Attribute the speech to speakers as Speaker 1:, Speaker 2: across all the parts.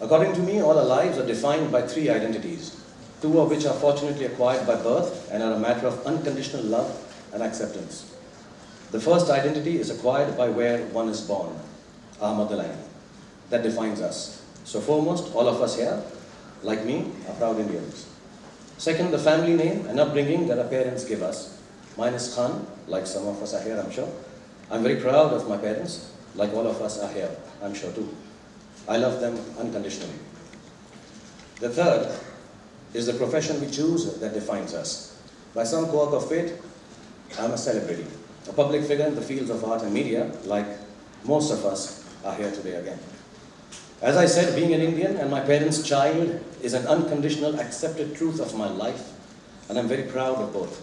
Speaker 1: According to me, all our lives are defined by three identities, two of which are fortunately acquired by birth and are a matter of unconditional love and acceptance. The first identity is acquired by where one is born, our motherland. That defines us. So foremost, all of us here, like me, are proud Indians. Second, the family name and upbringing that our parents give us. Mine is Khan, like some of us are here, I'm sure. I'm very proud of my parents, like all of us are here, I'm sure too. I love them unconditionally. The third is the profession we choose that defines us. By some quirk of fate, I'm a celebrity, a public figure in the fields of art and media, like most of us are here today again. As I said, being an Indian and my parents' child is an unconditional, accepted truth of my life, and I'm very proud of both.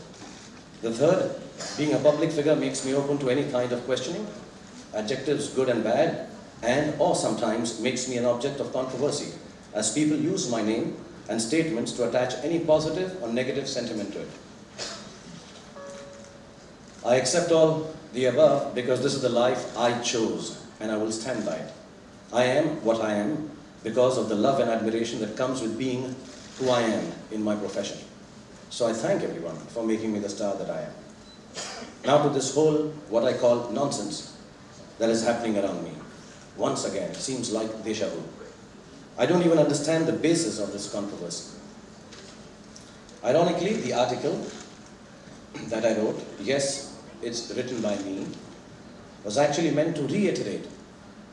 Speaker 1: The third, being a public figure makes me open to any kind of questioning, adjectives good and bad, and or sometimes makes me an object of controversy, as people use my name and statements to attach any positive or negative sentiment to it. I accept all the above because this is the life I chose, and I will stand by it. I am what I am because of the love and admiration that comes with being who I am in my profession. So I thank everyone for making me the star that I am. Now to this whole, what I call nonsense that is happening around me. Once again, it seems like deja vu. I don't even understand the basis of this controversy. Ironically, the article that I wrote, yes, it's written by me, was actually meant to reiterate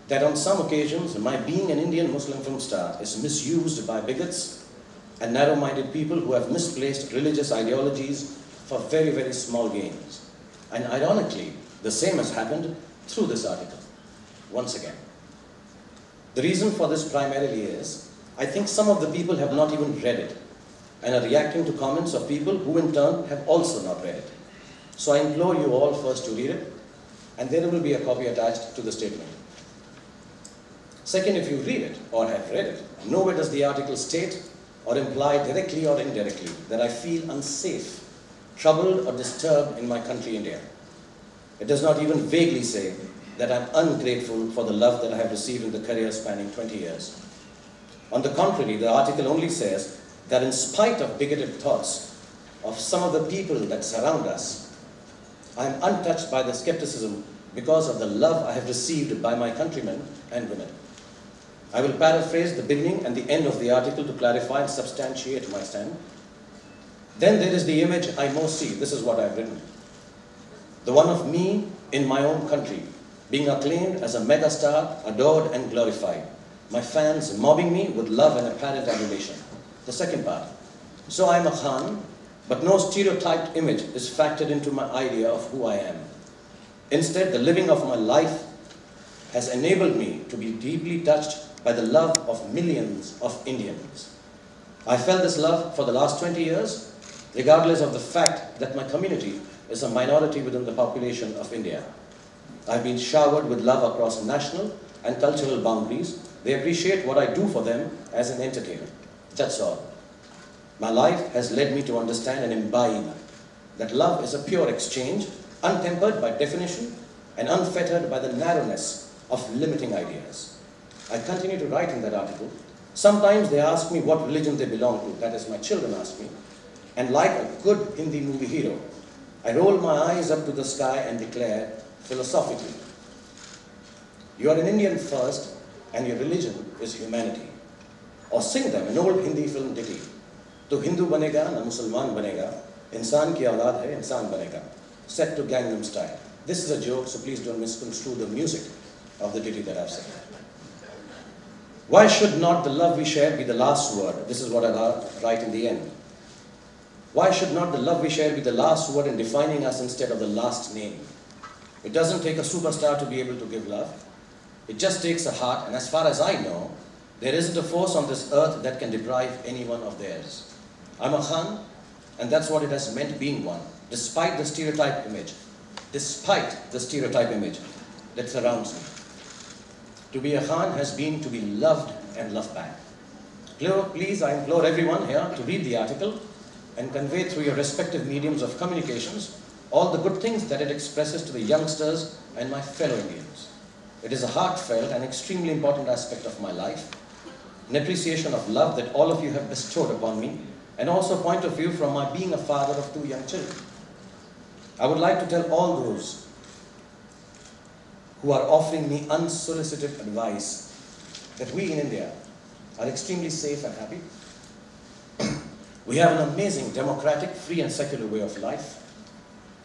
Speaker 1: that on some occasions, my being an Indian Muslim film star is misused by bigots and narrow-minded people who have misplaced religious ideologies for very, very small gains. And ironically, the same has happened through this article, once again. The reason for this primarily is, I think some of the people have not even read it and are reacting to comments of people who in turn have also not read it. So I implore you all first to read it, and there will be a copy attached to the statement. Second, if you read it or have read it, nowhere does the article state or imply directly or indirectly that I feel unsafe, troubled or disturbed in my country, India. It does not even vaguely say that I'm ungrateful for the love that I have received in the career spanning 20 years. On the contrary, the article only says that in spite of bigoted thoughts of some of the people that surround us, I am untouched by the skepticism because of the love I have received by my countrymen and women. I will paraphrase the beginning and the end of the article to clarify and substantiate my stand. Then there is the image I most see. This is what I've written. The one of me in my own country, being acclaimed as a megastar, adored and glorified. My fans mobbing me with love and apparent adulation. The second part. So I am a Khan, but no stereotyped image is factored into my idea of who I am. Instead, the living of my life has enabled me to be deeply touched by the love of millions of Indians. I felt this love for the last 20 years, regardless of the fact that my community is a minority within the population of India. I've been showered with love across national and cultural boundaries. They appreciate what I do for them as an entertainer. That's all. My life has led me to understand and imbibe that love is a pure exchange, untempered by definition and unfettered by the narrowness of limiting ideas. I continue to write in that article. Sometimes they ask me what religion they belong to. That is, my children ask me. And like a good Hindi movie hero, I roll my eyes up to the sky and declare philosophically, you are an Indian first and your religion is humanity. Or sing them an old Hindi film ditty. To Hindu banega, na Musalman banega, insan ki aulad hai, insan banega. Set to Gangnam Style. This is a joke, so please don't misconstrue the music of the ditty that I've said. Why should not the love we share be the last word? This is what I write in the end. Why should not the love we share be the last word in defining us instead of the last name? It doesn't take a superstar to be able to give love. It just takes a heart, and as far as I know, there isn't a force on this earth that can deprive anyone of theirs. I'm a Khan, and that's what it has meant being one, despite the stereotype image. Despite the stereotype image that surrounds me. To be a Khan has been to be loved and loved back. Please, I implore everyone here to read the article and convey through your respective mediums of communications all the good things that it expresses to the youngsters and my fellow Indians. It is a heartfelt and extremely important aspect of my life. an appreciation of love that all of you have bestowed upon me, and also a point of view from my being a father of 2 young children. I would like to tell all those who are offering me unsolicited advice that we in India are extremely safe and happy. We have an amazing democratic, free and secular way of life.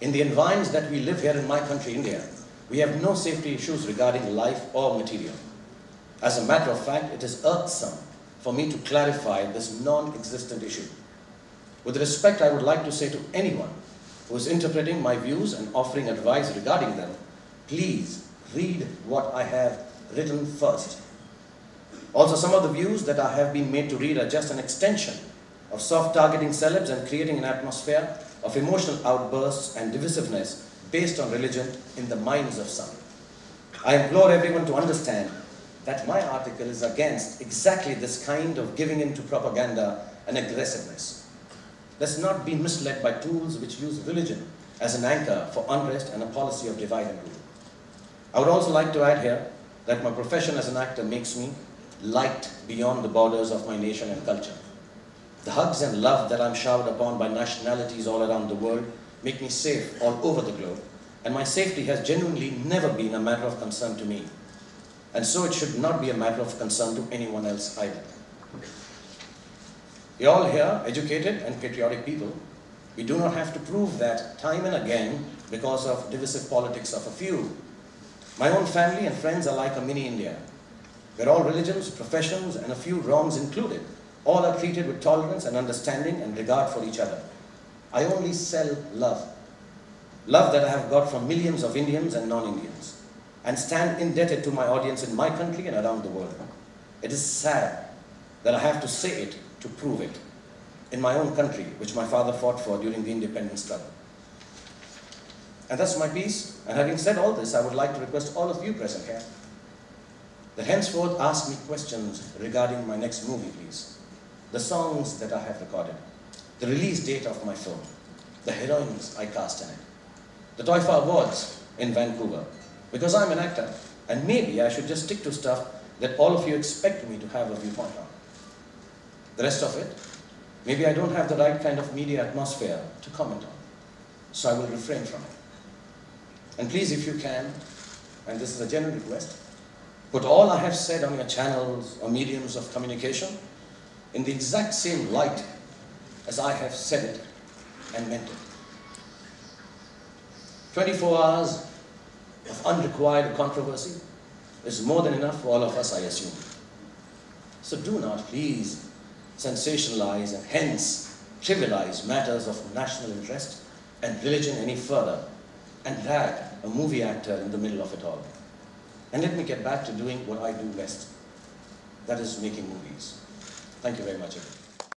Speaker 1: In the environs that we live here in my country, India, we have no safety issues regarding life or material. As a matter of fact, it is irksome for me to clarify this non-existent issue. With respect, I would like to say to anyone who is interpreting my views and offering advice regarding them, please read what I have written first. Also, some of the views that I have been made to read are just an extension of soft-targeting celebs and creating an atmosphere of emotional outbursts and divisiveness based on religion in the minds of some. I implore everyone to understand that my article is against exactly this kind of giving in to propaganda and aggressiveness. Let's not be misled by tools which use religion as an anchor for unrest and a policy of divide and rule. I would also like to add here that my profession as an actor makes me liked beyond the borders of my nation and culture. The hugs and love that I'm showered upon by nationalities all around the world make me safe all over the globe, and my safety has genuinely never been a matter of concern to me. And so it should not be a matter of concern to anyone else either. We all here, educated and patriotic people, we do not have to prove that time and again because of divisive politics of a few. My own family and friends are like a mini India, where all religions, professions, and a few wrongs included, all are treated with tolerance and understanding and regard for each other. I only sell love. Love that I have got from millions of Indians and non-Indians, and stand indebted to my audience in my country and around the world. It is sad that I have to say it to prove it in my own country, which my father fought for during the independence struggle. And that's my piece. And having said all this, I would like to request all of you present here that henceforth ask me questions regarding my next movie, please. The songs that I have recorded, the release date of my film, the heroines I cast in it, the Toifa Awards in Vancouver, because I'm an actor, and maybe I should just stick to stuff that all of you expect me to have a viewpoint on. The rest of it, maybe I don't have the right kind of media atmosphere to comment on, so I will refrain from it. And please, if you can, and this is a genuine request, put all I have said on your channels or mediums of communication in the exact same light as I have said it and meant it. 24 hours of unrequired controversy is more than enough for all of us, I assume. So do not, please, sensationalize and hence trivialize matters of national interest and religion any further and drag a movie actor in the middle of it all. And let me get back to doing what I do best. That is making movies. Thank you very much, everyone.